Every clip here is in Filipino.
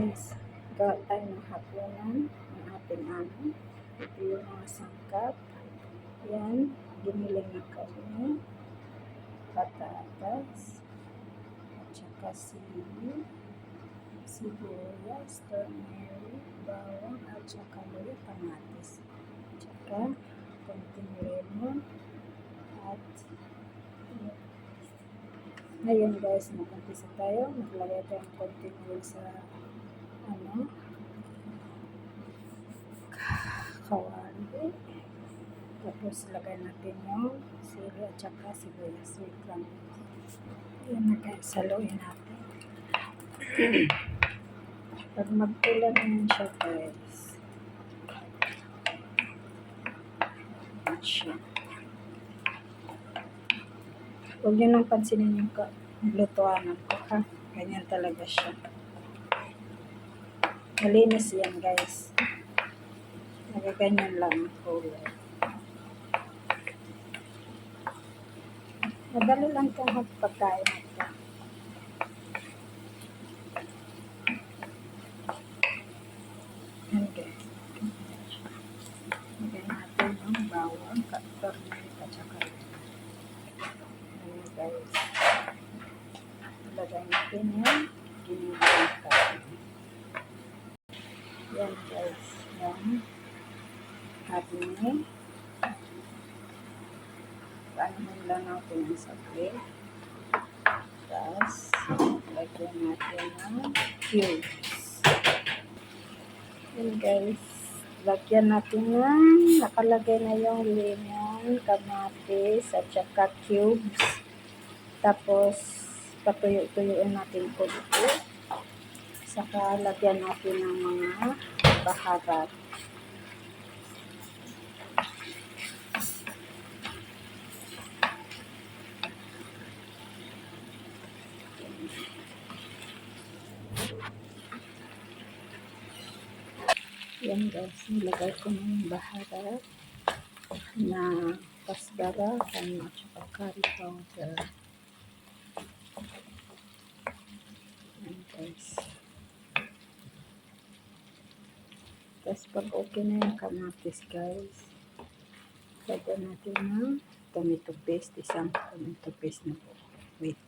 guys, gawa tayo ng hapunan ng ating ano. Ito yung mga sangkap. Yan, giniling na kami, patatas, at saka sibuyas, turmeric, bawang, at saka luya, kamatis. At saka konting lemon, at ngayon guys, mag-umpisa tayo. Maglagay tayo ng konting oil sa kawali. Tapos lagay natin yung sili at saka sibuyas. Wait lang. Yan na guys, haluin natin. Pag magpula na yan siya guys. Yan siya. Huwag nyo nang pansinin yung lutuanan ko ha. Ganyan talaga siya. Malinis yan guys. Nagaganyan lang ang kulay. Madali lang itong pagkain ito. And guys. Lagay natin yung bawang, turmeric at saka ayan guys. Lagay natin yung giniling kain. Yan guys. Yan. Hapin. Paanahin lang natin ang saglit. Tapos, lagyan natin ng cubes. Yan guys. Lagyan natin ng nakalagay na yung lemon, kamatis, at saka cubes. Tapos, patuyo-tuyuin natin po ito. Saka, lagyan natin ng mga baharat. Yan guys, nilagay ko na yung baharat na pasbara at saka curry powder. Yan guys. Tapos pag okay na yung kamatis guys, lagyan natin ng tomato paste, isang tomato paste na po. Wait.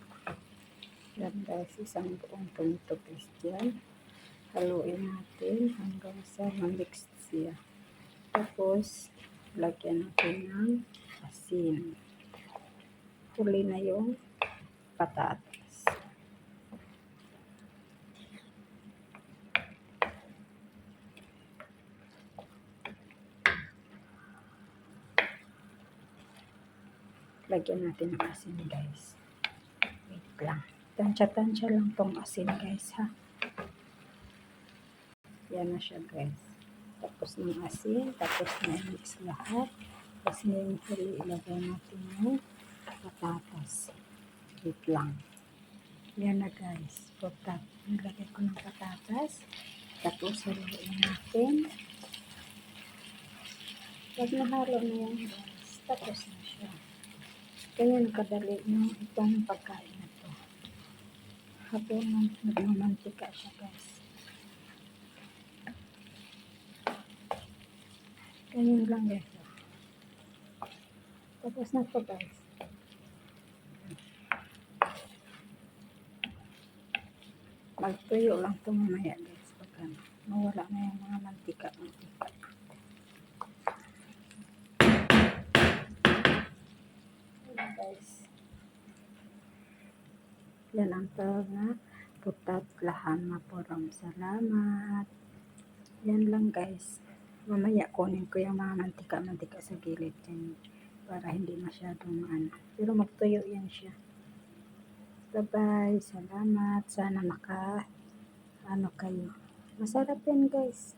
Yan guys, isang buong tomato paste yan. Haluin natin hanggang sa ma-mix siya. Tapos, lagyan natin ng asin. Huli na yung patatas. Lagyan natin ng asin guys. Wait lang. Tansya-tansya lang tong asin guys ha. Yan na siya guys. Tapos ng asin, tapos na i-mix lahat. Tapos ngayon huli ilagay natin yung patatas. Wait lang. Yan na guys. Nilagay ko ng patatas. Tapos haluin natin. Pag nahalo na yan guys, tapos na siya. Ganyan kadali yung itong pagkain na to. Habang nagmamantika siya guys. Ganyan lang guys. Tapos na to guys. Magtuyo lang ito mamaya guys. Pagka mawala na yung mga mantika. Ayan guys. Yan ang tawag na putat lahan mapuram. Salamat. Yan lang guys. Mamaya kunin ko yung mga mantika sa gilid dyan para hindi masyadong pero magtuyo yan siya. Bye bye, salamat. Sana kayo. Masarap yan guys.